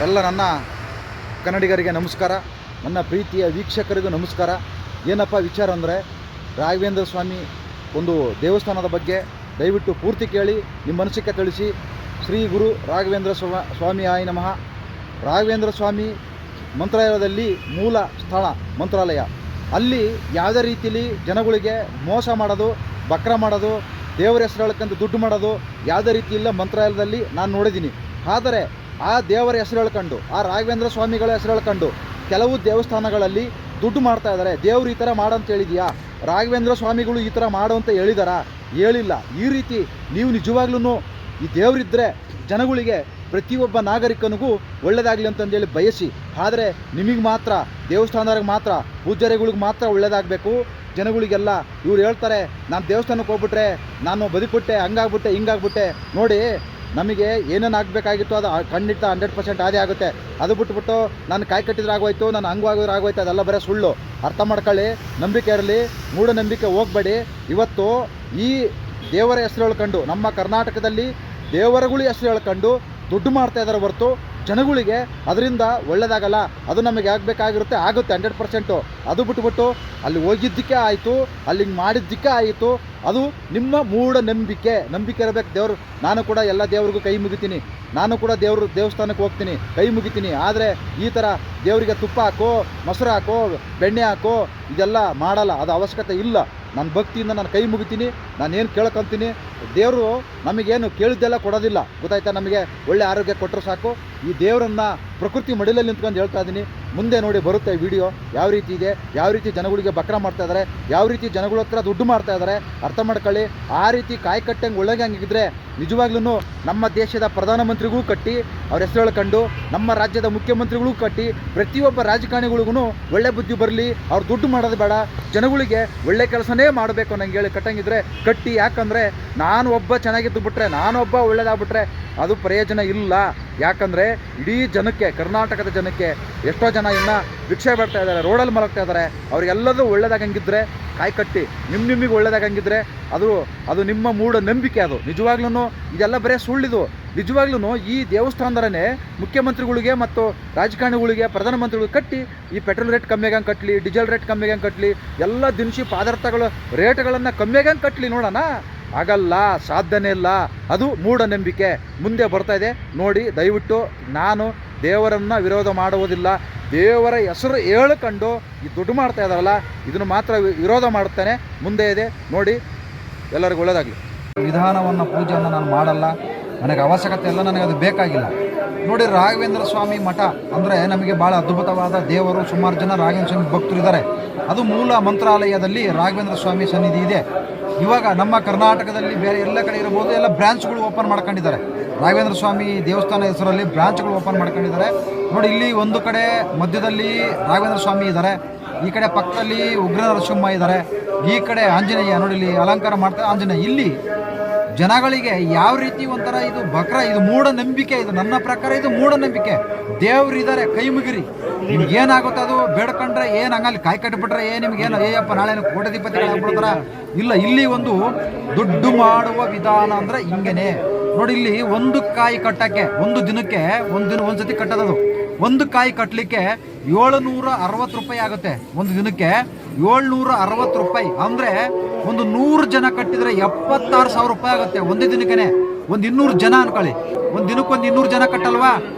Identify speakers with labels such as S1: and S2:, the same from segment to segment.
S1: ಎಲ್ಲ ನನ್ನ ಕನ್ನಡಿಗರಿಗೆ ನಮಸ್ಕಾರ, ನನ್ನ ಪ್ರೀತಿಯ ವೀಕ್ಷಕರಿಗೂ ನಮಸ್ಕಾರ. ಏನಪ್ಪ ವಿಚಾರ ಅಂದರೆ, ರಾಘವೇಂದ್ರ ಸ್ವಾಮಿ ಒಂದು ದೇವಸ್ಥಾನದ ಬಗ್ಗೆ ದಯವಿಟ್ಟು ಪೂರ್ತಿ ಕೇಳಿ ನಿಮ್ಮ ಮನಸ್ಸಿಗೆ ತಿಳಿಸಿ. ಶ್ರೀ ಗುರು ರಾಘವೇಂದ್ರ ಸ್ವಾಮಿ ಆಯ ನಮಃ. ರಾಘವೇಂದ್ರ ಸ್ವಾಮಿ ಮಂತ್ರಾಲಯದಲ್ಲಿ ಮೂಲ ಸ್ಥಳ ಮಂತ್ರಾಲಯ. ಅಲ್ಲಿ ಯಾವುದೇ ರೀತಿಯಲ್ಲಿ ಜನಗಳಿಗೆ ಮೋಸ ಮಾಡೋದು, ಬಕ್ರ ಮಾಡೋದು, ದೇವರ ಹೆಸರು ಹೇಳ್ಕೊಂಡು ದುಡ್ಡು ಮಾಡೋದು ಯಾವುದೇ ರೀತಿ ಇಲ್ಲ ಮಂತ್ರಾಲಯದಲ್ಲಿ ನಾನು ನೋಡಿದ್ದೀನಿ. ಆದರೆ ಆ ದೇವರ ಹೆಸರು ಹೇಳ್ಕೊಂಡು, ಆ ರಾಘವೇಂದ್ರ ಸ್ವಾಮಿಗಳ ಹೆಸರು ಹೇಳ್ಕೊಂಡು ಕೆಲವು ದೇವಸ್ಥಾನಗಳಲ್ಲಿ ದುಡ್ಡು ಮಾಡ್ತಾ ಇದ್ದಾರೆ. ದೇವ್ರು ಈ ಥರ ಮಾಡಂತ ಹೇಳಿದೆಯಾ? ರಾಘವೇಂದ್ರ ಸ್ವಾಮಿಗಳು ಈ ಥರ ಮಾಡು ಅಂತ ಹೇಳಿದಾರಾ? ಹೇಳಿಲ್ಲ. ಈ ರೀತಿ ನೀವು ನಿಜವಾಗ್ಲೂ ಈ ದೇವರಿದ್ದರೆ ಜನಗಳಿಗೆ, ಪ್ರತಿಯೊಬ್ಬ ನಾಗರಿಕನಿಗೂ ಒಳ್ಳೆಯದಾಗಲಿ ಅಂತಂದೇಳಿ ಬಯಸಿ. ಆದರೆ ನಿಮಗೆ ಮಾತ್ರ, ದೇವಸ್ಥಾನದವ್ರಿಗೆ ಮಾತ್ರ, ಪೂಜಾರಿಗಳಿಗೆ ಮಾತ್ರ ಒಳ್ಳೆಯದಾಗಬೇಕು. ಜನಗಳಿಗೆಲ್ಲ ಇವ್ರು ಹೇಳ್ತಾರೆ, ನಾನು ದೇವಸ್ಥಾನಕ್ಕೆ ಹೋಗ್ಬಿಟ್ರೆ ನಾನು ಬದುಕ್ಬಿಟ್ಟೆ, ಹಂಗಾಗ್ಬಿಟ್ಟೆ, ಹಿಂಗಾಗ್ಬಿಟ್ಟೆ. ನೋಡಿ, ನಮಗೆ ಏನೇನು ಆಗಬೇಕಾಗಿತ್ತು ಅದು ಖಂಡಿತ 100% ಅದೇ ಆಗುತ್ತೆ. ಅದು ಬಿಟ್ಬಿಟ್ಟು ನಾನು ಕಾಯಿ ಕಟ್ಟಿದ್ರೆ ಆಗೋಯ್ತು, ನಾನು ಹಂಗಾಗೋದ್ರೆ ಆಗೋಯ್ತು, ಅದೆಲ್ಲ ಬರೀ ಸುಳ್ಳು. ಅರ್ಥ ಮಾಡ್ಕೊಳ್ಳಿ. ನಂಬಿಕೆ ಇರಲಿ, ಮೂಢನಂಬಿಕೆ ಹೋಗಬೇಡಿ. ಇವತ್ತು ಈ ದೇವರ ಹೆಸರು ಹೇಳ್ಕೊಂಡು, ನಮ್ಮ ಕರ್ನಾಟಕದಲ್ಲಿ ದೇವರುಗಳು ಹೆಸರು ಹೇಳ್ಕೊಂಡು ದುಡ್ಡು ಮಾಡ್ತಾ ಇದ್ದಾರೆ ಹೊರತು ಜನಗಳಿಗೆ ಅದರಿಂದ ಒಳ್ಳೆಯದಾಗಲ್ಲ. ಅದು ನಮಗೆ ಆಗಬೇಕಾಗಿರುತ್ತೆ, ಆಗುತ್ತೆ 100%. ಅದು ಬಿಟ್ಬಿಟ್ಟು ಅಲ್ಲಿ ಹೋಗಿದ್ದಕ್ಕೆ ಆಯಿತು, ಅಲ್ಲಿ ಮಾಡಿದ್ದಕ್ಕೆ ಆಯಿತು. ಅದು ನಿಮ್ಮ ಮೂಢನಂಬಿಕೆ. ನಂಬಿಕೆ ಇರಬೇಕು. ದೇವರು, ನಾನು ಕೂಡ ಎಲ್ಲ ದೇವ್ರಿಗೂ ಕೈ ಮುಗಿತೀನಿ, ನಾನು ಕೂಡ ದೇವಸ್ಥಾನಕ್ಕೆ ಹೋಗ್ತೀನಿ, ಕೈ ಮುಗಿತೀನಿ. ಆದರೆ ಈ ಥರ ದೇವರಿಗೆ ತುಪ್ಪ ಹಾಕೋ, ಮೊಸರು ಹಾಕೋ, ಬೆಣ್ಣೆ ಹಾಕೋ, ಇದೆಲ್ಲ ಮಾಡಲ್ಲ. ಅದು ಅವಶ್ಯಕತೆ ಇಲ್ಲ. ನನ್ನ ಭಕ್ತಿಯಿಂದ ನಾನು ಕೈ ಮುಗಿತೀನಿ, ನಾನೇನು ಕೇಳ್ಕೊತೀನಿ. ದೇವರು ನಮಗೇನು ಕೇಳಿದ್ದೆಲ್ಲ ಕೊಡೋದಿಲ್ಲ, ಗೊತ್ತಾಯ್ತಾ? ನಮಗೆ ಒಳ್ಳೆ ಆರೋಗ್ಯ ಕೊಟ್ಟರು ಸಾಕು. ಈ ದೇವರನ್ನು ಪ್ರಕೃತಿ ಮಡಿಲಲ್ಲಿ ನಿಂತ್ಕೊಂಡು ಹೇಳ್ತಾ ಇದ್ದೀನಿ. ಮುಂದೆ ನೋಡಿ ಬರುತ್ತೆ ವಿಡಿಯೋ, ಯಾವ ರೀತಿ ಇದೆ, ಯಾವ ರೀತಿ ಜನಗಳಿಗೆ ಬಕ್ರ ಮಾಡ್ತಾ ಇದ್ದಾರೆ, ಯಾವ ರೀತಿ ಜನಗಳ ಹತ್ರ ದುಡ್ಡು ಮಾಡ್ತಾ ಇದ್ದಾರೆ. ಅರ್ಥ ಮಾಡ್ಕೊಳ್ಳಿ. ಆ ರೀತಿ ಕಾಯಿ ಕಟ್ಟಂಗೆ ಒಳಗಂಗಿದ್ರೆ ನಿಜವಾಗ್ಲೂ ನಮ್ಮ ದೇಶದ ಪ್ರಧಾನಮಂತ್ರಿಗೂ ಕಟ್ಟಿ ಅವ್ರ ಹೆಸರು ಹೇಳ್ಕೊಂಡು, ನಮ್ಮ ರಾಜ್ಯದ ಮುಖ್ಯಮಂತ್ರಿಗಳಿಗೂ ಕಟ್ಟಿ, ಪ್ರತಿಯೊಬ್ಬ ರಾಜಕಾರಣಿಗಳಿಗೂ ಒಳ್ಳೆ ಬುದ್ಧಿ ಬರಲಿ. ಅವ್ರು ದುಡ್ಡು ಮಾಡೋದು ಬೇಡ, ಜನಗಳಿಗೆ ಒಳ್ಳೆ ಕೆಲಸನೇ ಮಾಡಬೇಕು ನಂಗೆ ಹೇಳಿ ಕಟ್ಟಂಗಿದ್ರೆ ಕಟ್ಟಿ. ಯಾಕಂದರೆ ನಾನು ಒಬ್ಬ ಚೆನ್ನಾಗಿದ್ದು ಬಿಟ್ರೆ, ನಾನೊಬ್ಬ ಒಳ್ಳೇದಾಗ್ಬಿಟ್ರೆ ಅದು ಪ್ರಯೋಜನ ಇಲ್ಲ. ಯಾಕಂದರೆ ಇಡೀ ಜನಕ್ಕೆ, ಕರ್ನಾಟಕದ ಜನಕ್ಕೆ ಎಷ್ಟೋ ಜನ ಇನ್ನು ಭಿಕ್ಷೆ ಬೇಡ್ತಾ ಇದ್ದಾರೆ, ರೋಡಲ್ಲಿ ಮಲಗ್ತಾ ಇದ್ದಾರೆ. ಅವ್ರಿಗೆಲ್ಲದೂ ಒಳ್ಳೇದಾಗಂಗಿದ್ರೆ ಕಾಯಿ ಕಟ್ಟಿ, ನಿಮಗೆ ಒಳ್ಳೇದಾಗಂಗಿದ್ರೆ ಅದು ನಿಮ್ಮ ಮೂಢನಂಬಿಕೆ. ಅದು ನಿಜವಾಗ್ಲೂ ಇದೆಲ್ಲ ಬರೀ ಸುಳ್ಳಿದು. ನಿಜವಾಗ್ಲೂ ಈ ದೇವಸ್ಥಾನದರೇ ಮುಖ್ಯಮಂತ್ರಿಗಳಿಗೆ ಮತ್ತು ರಾಜಕಾರಣಿಗಳಿಗೆ, ಪ್ರಧಾನಮಂತ್ರಿಗಳಿಗೆ ಕಟ್ಟಿ ಈ ಪೆಟ್ರೋಲ್ ರೇಟ್ ಕಮ್ಮಿಯಾಗಂಗೆ ಕಟ್ಟಲಿ, ಡೀಸೆಲ್ ರೇಟ್ ಕಮ್ಮಿಯಾಗಂಗೆ ಕಟ್ಟಲಿ, ಎಲ್ಲ ದಿನಸಿ ಪದಾರ್ಥಗಳ ರೇಟ್ಗಳನ್ನು ಕಮ್ಮಿಯಾಗಂಗೆ ಕಟ್ಟಲಿ. ನೋಡೋಣ, ಆಗಲ್ಲ, ಸಾಧ್ಯನೇ ಇಲ್ಲ. ಅದು ಮೂಢನಂಬಿಕೆ. ಮುಂದೆ ಬರ್ತಾ ಇದೆ ನೋಡಿ. ದಯವಿಟ್ಟು ನಾನು ದೇವರನ್ನು ವಿರೋಧ ಮಾಡುವುದಿಲ್ಲ. ದೇವರ ಹೆಸರು ಹೇಳ್ಕೊಂಡು ಈ ದುಡ್ಡು ಮಾಡ್ತಾ ಇದ್ದಾರಲ್ಲ, ಇದನ್ನು ಮಾತ್ರ ವಿರೋಧ ಮಾಡುತ್ತೇನೆ. ಮುಂದೆ ಇದೆ ನೋಡಿ. ಎಲ್ಲರಿಗೂ ಒಳ್ಳೆಯದಾಗಲಿ. ವಿಧಾನವನ್ನು, ಪೂಜೆಯನ್ನು ನಾನು ಮಾಡಲ್ಲ, ನನಗೆ ಅವಶ್ಯಕತೆ ಇಲ್ಲ, ನನಗೆ ಅದು ಬೇಕಾಗಿಲ್ಲ. ನೋಡಿ, ರಾಘವೇಂದ್ರ ಸ್ವಾಮಿ ಮಠ ಅಂದರೆ ನಮಗೆ ಭಾಳ ಅದ್ಭುತವಾದ ದೇವರು. ಸುಮಾರು ಜನ ರಾಘವೇಂದ್ರ ಸ್ವಾಮಿ ಭಕ್ತರು ಇದ್ದಾರೆ. ಅದು ಮೂಲ ಮಂತ್ರಾಲಯದಲ್ಲಿ ರಾಘವೇಂದ್ರ ಸ್ವಾಮಿ ಸನ್ನಿಧಿ ಇದೆ. ಇವಾಗ ನಮ್ಮ ಕರ್ನಾಟಕದಲ್ಲಿ ಬೇರೆ ಎಲ್ಲ ಕಡೆ ಇರ್ಬೋದು, ಎಲ್ಲ ಬ್ರಾಂಚ್ಗಳು ಓಪನ್ ಮಾಡ್ಕೊಂಡಿದ್ದಾರೆ. ರಾಘವೇಂದ್ರ ಸ್ವಾಮಿ ದೇವಸ್ಥಾನ ಹೆಸರಲ್ಲಿ ಬ್ರಾಂಚ್ಗಳು ಓಪನ್ ಮಾಡ್ಕೊಂಡಿದ್ದಾರೆ. ನೋಡಿ, ಇಲ್ಲಿ ಒಂದು ಕಡೆ ಮಧ್ಯದಲ್ಲಿ ರಾಘವೇಂದ್ರ ಸ್ವಾಮಿ ಇದ್ದಾರೆ, ಈ ಕಡೆ ಪಕ್ಕದಲ್ಲಿ ಉಗ್ರ ನರಸಿಂಹ ಇದ್ದಾರೆ, ಈ ಕಡೆ ಆಂಜನೇಯ. ನೋಡಿ, ಇಲ್ಲಿ ಅಲಂಕಾರ ಮಾಡ್ತಾರೆ ಆಂಜನೇಯ. ಇಲ್ಲಿ ಜನಗಳಿಗೆ ಯಾವ ರೀತಿ ಒಂಥರ ಇದು ಬಕ್ರ, ಇದು ಮೂಢನಂಬಿಕೆ. ಇದು ನನ್ನ ಪ್ರಕಾರ ಇದು ಮೂಢನಂಬಿಕೆ. ದೇವ್ರು ಇದ್ದಾರೆ, ಕೈ ಮುಗಿರಿ. ನಿಮ್ಗೇನಾಗುತ್ತೆ ಅದು ಬೇಡ್ಕೊಂಡ್ರೆ ಏನು, ಹಂಗಲ್ಲಿ ಕಾಯಿ ಕಟ್ಟಿಬಿಟ್ರೆ ನಿಮ್ಗೇನು ಏಯಪ್ಪ ನಾಳೆ ಕೋಟ್ಯಾಧಿಪತಿಗಳಾಗ್ಬಿಡ್ತಾರ? ಇಲ್ಲ. ಇಲ್ಲಿ ಒಂದು ದುಡ್ಡು ಮಾಡುವ ವಿಧಾನ ಅಂದರೆ ಹಿಂಗೇನೆ. ನೋಡಿ, ಇಲ್ಲಿ ಒಂದು ಕಾಯಿ ಕಟ್ಟಕ್ಕೆ ಒಂದು ದಿನಕ್ಕೆ ಒಂದು ಸತಿ ಕಟ್ಟೋದು. ಒಂದು ಕಾಯಿ ಕಟ್ಟಲಿಕ್ಕೆ 760 ರೂಪಾಯಿ ಆಗುತ್ತೆ. ಒಂದು ದಿನಕ್ಕೆ 760 ರೂಪಾಯಿ ಅಂದರೆ ಒಂದು 100 ಜನ ಕಟ್ಟಿದರೆ 76,000 ರೂಪಾಯಿ ಆಗುತ್ತೆ ಒಂದು ದಿನಕ್ಕೆ. ಒಂದು 200 ಜನ ಅನ್ಕೊಳ್ಳಿ, ಒಂದು ದಿನಕ್ಕೊಂದು 200 ಜನ ಕಟ್ಟಲ್ವಾ?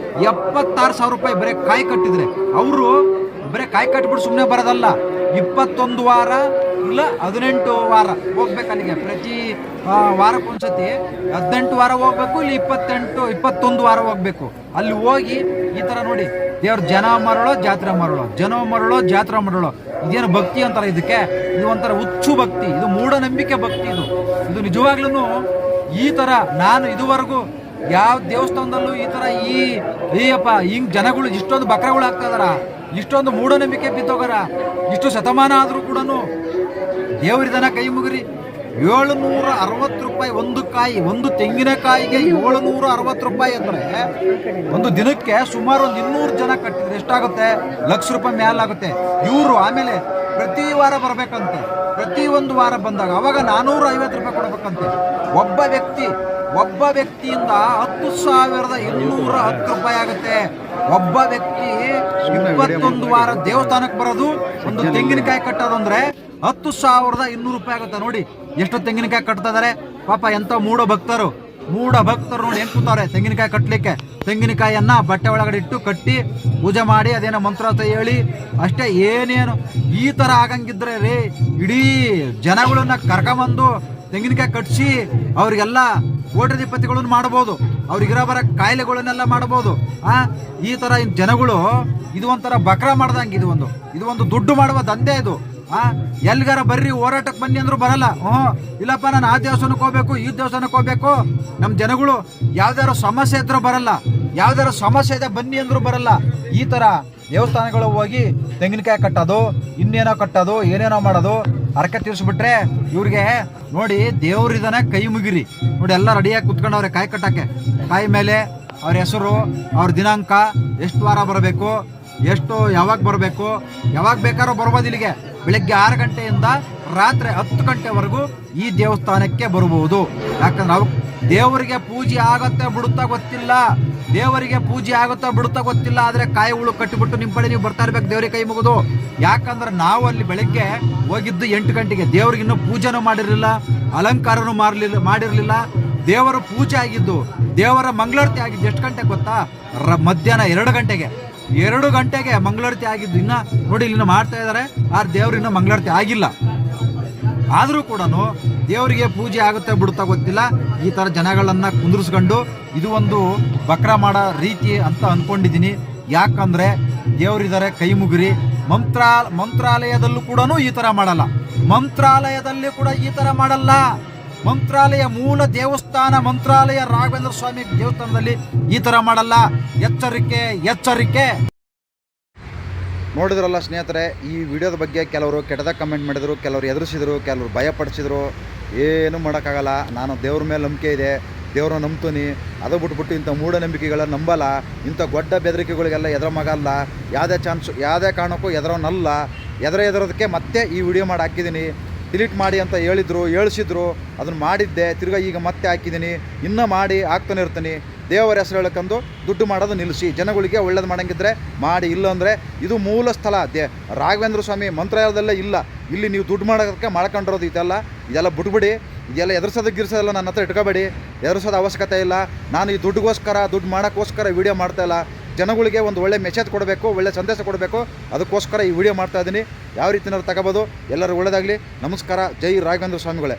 S1: 76,000 ರೂಪಾಯಿ ಬರೀ ಕಾಯಿ ಕಟ್ಟಿದರೆ. ಅವರು ಬರೀ ಕಾಯಿ ಕಟ್ಟಿಬಿಟ್ಟು ಸುಮ್ಮನೆ ಬರೋದಲ್ಲ, 21 ವಾರ ಇಲ್ಲ 18 ವಾರ ಹೋಗ್ಬೇಕು ಅಲ್ಲಿಗೆ. ಪ್ರತಿ ವಾರಕ್ಕೊಂದ್ಸತಿ 18 ವಾರ ಹೋಗ್ಬೇಕು, ಇಲ್ಲಿ 21 ವಾರ ಹೋಗ್ಬೇಕು. ಅಲ್ಲಿ ಹೋಗಿ ಈ ಥರ ನೋಡಿ, ದೇವ್ರ ಜನ ಮರಳೋ ಜಾತ್ರೆ ಮರಳೋ, ಜನ ಮರಳೋ ಜಾತ್ರೆ ಮರಳೋ. ಇದೇನು ಭಕ್ತಿ ಅಂತಾರೆ ಇದಕ್ಕೆ? ಇದು ಒಂಥರ ಹುಚ್ಚು ಭಕ್ತಿ, ಇದು ಮೂಢನಂಬಿಕೆ ಭಕ್ತಿ. ಇದು ನಿಜವಾಗ್ಲೂ ಈ ಥರ ನಾನು ಇದುವರೆಗೂ ಯಾವ ದೇವಸ್ಥಾನದಲ್ಲೂ ಈ ಥರ ಈಯಪ್ಪ ಹಿಂಗೆ ಜನಗಳು ಇಷ್ಟೊಂದು ಬಕ್ರಗಳು ಆಗ್ತಾ ಇದಾರ, ಇಷ್ಟೊಂದು ಮೂಢನಂಬಿಕೆ ಬಿದ್ದೋಗಾರ. ಇಷ್ಟು ಶತಮಾನ ಆದರೂ ಕೂಡ ದೇವರಿದನ ಕೈ ಮುಗಿರಿ. 760 ರೂಪಾಯಿ ಒಂದು ಕಾಯಿ, ಒಂದು ತೆಂಗಿನಕಾಯಿಗೆ 760 ರೂಪಾಯಿ ಅಂದರೆ ಒಂದು ದಿನಕ್ಕೆ ಸುಮಾರು ಒಂದು 200 ಜನ ಕಟ್ಟಿದ್ರೆ ಎಷ್ಟಾಗುತ್ತೆ? ಲಕ್ಷ ರೂಪಾಯಿ ಮೇಲಾಗುತ್ತೆ. ಇವರು ಆಮೇಲೆ ಪ್ರತಿ ವಾರ ಬರಬೇಕಂತೆ. ಪ್ರತಿ ಒಂದು ವಾರ ಬಂದಾಗ ಅವಾಗ 450 ರೂಪಾಯಿ ಕೊಡಬೇಕಂತೆ. ಒಬ್ಬ ವ್ಯಕ್ತಿ
S2: ಒಬ್ಬ ವ್ಯಕ್ತಿಯಿಂದ 10,210 ರೂಪಾಯಿ ಆಗುತ್ತೆ. ಒಬ್ಬ ವ್ಯಕ್ತಿ 21 ವಾರ ದೇವಸ್ಥಾನಕ್ಕೆ ಬರೋದು, ಒಂದು ತೆಂಗಿನಕಾಯಿ ಕಟ್ಟೋದು ಅಂದ್ರೆ 10,200 ರೂಪಾಯಿ ಆಗುತ್ತೆ. ನೋಡಿ ಎಷ್ಟು ತೆಂಗಿನಕಾಯಿ ಕಟ್ತಾ ಇದಾರೆ ಪಾಪ. ಎಂತ ಮೂಢ ಭಕ್ತರು ನೋಡಿ ಹೆಂಗ್ ಕೂತವ್ರೆ ತೆಂಗಿನಕಾಯಿ ಕಟ್ಟಲಿಕ್ಕೆ. ತೆಂಗಿನಕಾಯಿಯನ್ನ ಬಟ್ಟೆ ಒಳಗಡೆ ಇಟ್ಟು ಕಟ್ಟಿ ಪೂಜೆ ಮಾಡಿ ಅದೇನೋ ಮಂತ್ರಾರ್ಥ ಹೇಳಿ ಅಷ್ಟೇ. ಏನೇನು ಈ ತರ ಆಗಂಗಿದ್ರೆ ರೀ, ಇಡೀ ಜನಗಳನ್ನ ಕರ್ಕೊಂಬಂದು ತೆಂಗಿನಕಾಯಿ ಕಟ್ಸಿ ಅವ್ರಿಗೆಲ್ಲ ಕೋಟ್ಯಾಧಿಪತಿಗಳನ್ನು ಮಾಡ್ಬೋದು, ಅವ್ರಿಗಿರೋ ಬರೋ ಕಾಯಿಲೆಗಳನ್ನೆಲ್ಲ ಮಾಡ್ಬೋದು. ಈ ತರ ಜನಗಳು ಇದು ಒಂಥರ ಬಕ್ರ ಮಾಡ್ದಂಗೆ. ಇದು ಒಂದು ದುಡ್ಡು ಮಾಡುವ ದಂಧೆ ಇದು. ಎಲ್ಗಾರ ಬರ್ರಿ ಹೋರಾಟಕ್ಕೆ ಬನ್ನಿ ಅಂದ್ರೂ ಬರಲ್ಲ. ಇಲ್ಲಪ್ಪ ನಾನು ಆ ದೇವಸ್ಥಾನಕ್ಕೆ ಹೋಗ್ಬೇಕು, ಈ ದೇವಸ್ಥಾನಕ್ಕೆ ಹೋಗ್ಬೇಕು. ನಮ್ಮ ಜನಗಳು ಯಾವ್ದಾರು ಸಮಸ್ಯೆ ಇದ್ರೂ ಬರಲ್ಲ, ಯಾವ್ದಾರು ಸಮಸ್ಯೆ ಇದೆ ಬನ್ನಿ ಅಂದ್ರೂ ಬರಲ್ಲ. ಈ ತರ ದೇವಸ್ಥಾನಗಳು ಹೋಗಿ ತೆಂಗಿನಕಾಯಿ ಕಟ್ಟೋದು, ಇನ್ನೇನೋ ಕಟ್ಟೋದು, ಏನೇನೋ ಮಾಡೋದು, ಹರಕೆ ತೀರಿಸ್ಬಿಟ್ರೆ ಇವ್ರಿಗೆ ನೋಡಿ ದೇವ್ರಿದಾನೆ ಕೈ ಮುಗಿರಿ. ನೋಡಿ ಎಲ್ಲ ರೆಡಿಯಾಗಿ ಕುತ್ಕೊಂಡವ್ರೆ ಕಾಯಿ ಕಟ್ಟಕ್ಕೆ. ಕಾಯಿ ಮೇಲೆ ಅವ್ರ ಹೆಸರು, ಅವ್ರ ದಿನಾಂಕ, ಎಷ್ಟು ವಾರ ಬರಬೇಕು, ಯಾವಾಗ ಬರಬೇಕು, ಯಾವಾಗ ಬೇಕಾದ್ರೂ ಬರ್ಬೋದು. ಇಲ್ಲಿಗೆ ಬೆಳಗ್ಗೆ 6 ಗಂಟೆಯಿಂದ ರಾತ್ರಿ 10 ಗಂಟೆವರೆಗೂ ಈ ದೇವಸ್ಥಾನಕ್ಕೆ ಬರಬಹುದು. ಯಾಕಂದ್ರೆ ನಾವು ದೇವರಿಗೆ ಪೂಜೆ ಆಗತ್ತೆ ಬಿಡುತ್ತಾ ಗೊತ್ತಿಲ್ಲ, ದೇವರಿಗೆ ಪೂಜೆ ಆಗುತ್ತಾ ಬಿಡುತ್ತಾ ಗೊತ್ತಿಲ್ಲ. ಆದ್ರೆ ಕಾಯಿ ಹುಳು ಕಟ್ಟಿಬಿಟ್ಟು ನಿಮ್ಮ ಕಡೆ ನೀವು ಬರ್ತಾ ಇರ್ಬೇಕು ದೇವರಿಗೆ ಕೈ ಮುಗಿದು. ಯಾಕಂದ್ರೆ ನಾವು ಅಲ್ಲಿ ಬೆಳಗ್ಗೆ ಹೋಗಿದ್ದು 8 ಗಂಟೆಗೆ, ದೇವ್ರಿಗೆ ಇನ್ನೂ ಪೂಜೆನೂ ಮಾಡಿರಲಿಲ್ಲ, ಅಲಂಕಾರನೂ ಮಾಡಿರಲಿಲ್ಲ. ದೇವರ ಪೂಜೆ ಆಗಿದ್ದು, ದೇವರ ಮಂಗಳಾರತಿ ಆಗಿದ್ದು ಎಷ್ಟು ಗಂಟೆಗೆ ಗೊತ್ತಾ? ಮಧ್ಯಾಹ್ನ 2 ಗಂಟೆಗೆ ಮಂಗಳಾರತಿ ಆಗಿದ್ದು. ಇನ್ನ ನೋಡಿ ಇಲ್ಲಿನ ಮಾಡ್ತಾ ಇದ್ದಾರೆ, ಆ ದೇವ್ರಿನ್ನ ಮಂಗಳಾರತಿ ಆಗಿಲ್ಲ. ಆದರೂ ಕೂಡ ದೇವರಿಗೆ ಪೂಜೆ ಆಗುತ್ತೆ ಬಿಡುತ್ತಾ ಗೊತ್ತಿಲ್ಲ. ಈ ತರ ಜನಗಳನ್ನ ಕುಂದಿರಿಸ್ಕೊಂಡು ಇದು ಒಂದು ಬಕ್ರ ಮಾಡೋ ರೀತಿ ಅಂತ ಅನ್ಕೊಂಡಿದ್ದೀನಿ. ಯಾಕಂದ್ರೆ ದೇವರಿದ್ದಾರೆ ಕೈ ಮುಗಿರಿ. ಮಂತ್ರಾಲಯದಲ್ಲೂ ಕೂಡ ಈ ತರ ಮಾಡಲ್ಲ, ಮಂತ್ರಾಲಯದಲ್ಲಿ ಕೂಡ ಈ ತರ ಮಾಡಲ್ಲ. ಮಂತ್ರಾಲಯ ಮೂಲ ದೇವಸ್ಥಾನ, ಮಂತ್ರಾಲಯ ರಾಘವೇಂದ್ರ ಸ್ವಾಮಿ ದೇವಸ್ಥಾನದಲ್ಲಿ ಈ ತರ ಮಾಡಲ್ಲ. ಎಚ್ಚರಿಕೆ.
S1: ನೋಡಿದ್ರಲ್ಲ ಸ್ನೇಹಿತರೆ, ಈ ವಿಡಿಯೋದ ಬಗ್ಗೆ ಕೆಲವರು ಕೆಟ್ಟದಾಗ ಕಮೆಂಟ್ ಮಾಡಿದರು, ಕೆಲವರು ಎದುರಿಸಿದರು, ಕೆಲವರು ಭಯಪಡಿಸಿದ್ರು. ಏನೂ ಮಾಡೋಕ್ಕಾಗಲ್ಲ. ನಾನು ದೇವ್ರ ಮೇಲೆ ನಂಬಿಕೆ ಇದೆ, ದೇವ್ರನ್ನ ನಂಬ್ತೀನಿ. ಅದು ಬಿಟ್ಬಿಟ್ಟು ಇಂಥ ಮೂಢನಂಬಿಕೆಗಳನ್ನ ನಂಬಲ್ಲ. ಇಂಥ ದೊಡ್ಡ ಬೆದರಿಕೆಗಳಿಗೆಲ್ಲ ಎದುರಮಗಲ್ಲ. ಯಾವುದೇ ಕಾರಣಕ್ಕೂ ಎದುರೋನಲ್ಲ. ಎದುರೋದಕ್ಕೆ ಮತ್ತೆ ಈ ವಿಡಿಯೋ ಮಾಡಿ ಹಾಕಿದ್ದೀನಿ. ಡಿಲೀಟ್ ಮಾಡಿ ಅಂತ ಹೇಳಿಸಿದ್ರು, ಅದನ್ನು ಮಾಡಿದ್ದೆ. ತಿರ್ಗಾ ಈಗ ಮತ್ತೆ ಹಾಕಿದ್ದೀನಿ. ಇನ್ನೂ ಮಾಡಿ ಹಾಕ್ತಾನೆ ಇರ್ತೀನಿ. ದೇವರ ಹೆಸರು ಹೇಳಕ್ಕಂದು ದುಡ್ಡು ಮಾಡೋದು ನಿಲ್ಲಿಸಿ. ಜನಗಳಿಗೆ ಒಳ್ಳೇದು ಮಾಡೋಂಗಿದ್ರೆ ಮಾಡಿ. ಇಲ್ಲ ಅಂದರೆ ಇದು ಮೂಲ ಸ್ಥಳ ರಾಘವೇಂದ್ರ ಸ್ವಾಮಿ ಮಂತ್ರಾಲಯದಲ್ಲೇ ಇಲ್ಲ. ಇಲ್ಲಿ ನೀವು ದುಡ್ಡು ಮಾಡೋದಕ್ಕೆ ಮಾಡ್ಕೊಂಡಿರೋದು ಇದೆಲ್ಲ ಬಿಟ್ಬಿಡಿ. ಇದೆಲ್ಲ ಗಿರ್ಸೋದೆಲ್ಲ ನನ್ನ ಹತ್ರ ಇಟ್ಕೋಬೇಡಿ. ಎದುರಿಸೋದು ಅವಶ್ಯಕತೆ ಇಲ್ಲ. ನಾನು ಈ ದುಡ್ಡು ಮಾಡೋಕ್ಕೋಸ್ಕರ ವಿಡಿಯೋ ಮಾಡ್ತಾಯಿಲ್ಲ. ಜನಗಳಿಗೆ ಒಂದು ಒಳ್ಳೆ ಮೆಸೇಜ್ ಕೊಡಬೇಕು, ಒಳ್ಳೆ ಸಂದೇಶ ಕೊಡಬೇಕು. ಅದಕ್ಕೋಸ್ಕರ ಈ ವಿಡಿಯೋ ಮಾಡ್ತಾಯಿದ್ದೀನಿ. ಯಾವ ರೀತಿಯವ್ರು ತಗೋಬೋದು. ಎಲ್ಲರೂ ಒಳ್ಳೆಯದಾಗಲಿ. ನಮಸ್ಕಾರ. ಜೈ ರಾಘವೇಂದ್ರ ಸ್ವಾಮಿಗಳೇ.